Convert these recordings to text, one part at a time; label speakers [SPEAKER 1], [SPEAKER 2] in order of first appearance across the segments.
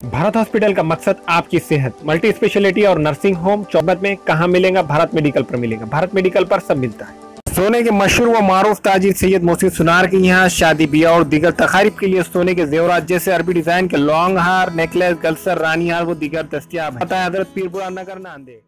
[SPEAKER 1] Bharat hospital का मकसद आपकी सेहत। मल्टी स्पेशलिटी और नर्सिंग होम चौबत में कहाँ मिलेगा? भारत मेडिकल पर मिलेगा। भारत मेडिकल पर सब मिलता है। सोने के मशहूर व मारूफ ताजिर सैयद मोहसिन सुनार के यहाँ शादी ब्याह और दीगर तकारीब के लिए सोने के जेवरात जैसे अरबी डिजाइन के लॉन्ग हार, नेकलेस, गलसर, रानी हार वो दीगर दस्तियाब है। बताया हजरत पीरपुरा नगर नांदेड़।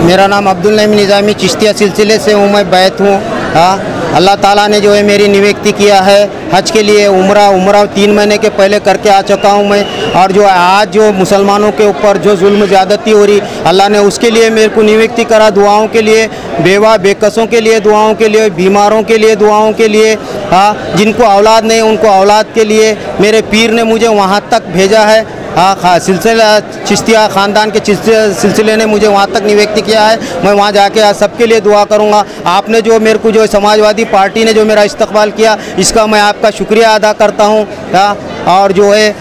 [SPEAKER 2] मेरा नाम अब्दुल नईम निज़ामी चिश्तिया सिलसिले से हूँ, मैं बैत हूँ। हाँ, अल्लाह ताला ने जो है मेरी नियुक्ति किया है हज के लिए। उम्रा 3 महीने के पहले करके आ चुका हूँ मैं। और जो आज जो मुसलमानों के ऊपर जो जुल्म ज़्यादती हो रही, अल्लाह ने उसके लिए मेरे को नियुक्ति करा। दुआओं के लिए, बेवा बेकसों के लिए दुआओं के लिए, बीमारों के लिए दुआओं के लिए, हाँ, जिनको औलाद नहीं उनको औलाद के लिए मेरे पीर ने मुझे वहाँ तक भेजा है। हाँ, सिलसिला चिश्तिया ख़ानदान के सिलसिले ने मुझे वहाँ तक नियुक्ति किया है। मैं वहाँ जाके आज सबके लिए दुआ करूँगा। आपने जो मेरे को जो समाजवादी पार्टी ने जो मेरा इस्तकबाल किया, इसका मैं आपका शुक्रिया अदा करता हूँ। और जो है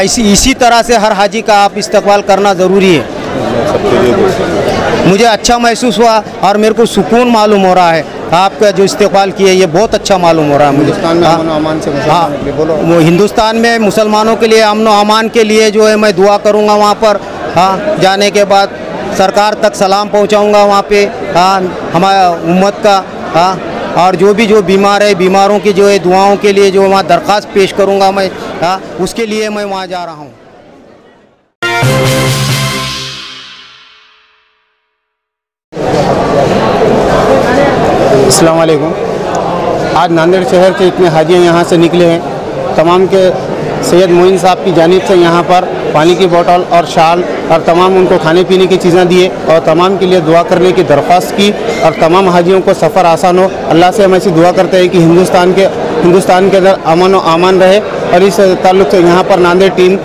[SPEAKER 2] इसी तरह से हर हाजी का आप इस्तकबाल करना ज़रूरी है। मुझे अच्छा महसूस हुआ और मेरे को सुकून मालूम हो रहा है। आपका जो इस्तकबाल किए ये बहुत अच्छा मालूम हो रहा है मुझे। वो हिंदुस्तान में मुसलमानों के लिए अमन व अमान के लिए जो है मैं दुआ करूँगा वहाँ पर। हाँ, जाने के बाद सरकार तक सलाम पहुँचाऊँगा वहाँ पे। हाँ, हमारा उम्मत का। हाँ, और जो बीमार है, बीमारों की जो है दुआओं के लिए जो वहाँ दरख्वास्त पेश करूँगा मैं। हाँ, उसके लिए मैं वहाँ जा रहा हूँ।
[SPEAKER 3] अस्सलाम वालेकुम। आज नांदेड़ शहर के इतने हाजियाँ यहाँ से निकले हैं। तमाम के सैयद मोइन साहब की जानिब से यहाँ पर पानी की बोतल और शाल और तमाम उनको खाने पीने की चीज़ें दिए और तमाम के लिए दुआ करने की दरख्वास्त की। और तमाम हाजियों को सफ़र आसान हो। अल्लाह से हम ऐसी दुआ करते हैं कि हिंदुस्तान के अंदर अमन व अमान रहे। और इस ताल्लुक़ से यहाँ पर नांदेड़ टीम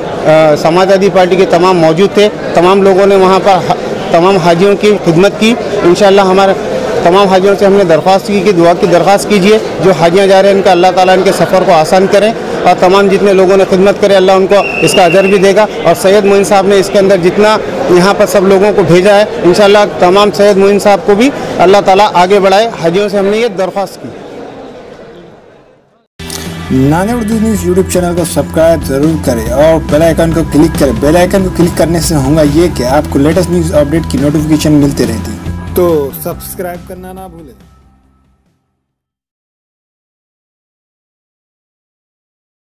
[SPEAKER 3] समाजवादी पार्टी के तमाम मौजूद थे। तमाम लोगों ने वहाँ पर तमाम हाजियों की खिदमत की। इंशाअल्लाह हमारे तमाम हाजियों से हमने दरख्वास्त की कि दुआ की दरख्वास्त कीजिए। जो हाजियाँ जा रहे हैं इनका अल्लाह ताला इनके सफ़र को आसान करें और तमाम जितने लोगों ने खिदमत करे अल्लाह उनको इसका अजर भी देगा। और सैयद मोइन साहब ने इसके अंदर जितना यहाँ पर सब लोगों को भेजा है, इंशाअल्लाह तमाम सैयद मोइन साहब को भी अल्लाह ताला आगे बढ़ाए। हाजियों से हमने ये दरख्वास्त की।
[SPEAKER 4] Nanded Urdu news YouTube channel को सब्सक्राइब ज़रूर करें और बेल आइकन को क्लिक करें। बेल आइकन को क्लिक करने से होगा ये कि आपको लेटेस्ट न्यूज़ अपडेट की नोटिफिकेशन मिलती रहती है, तो सब्सक्राइब करना ना भूलें।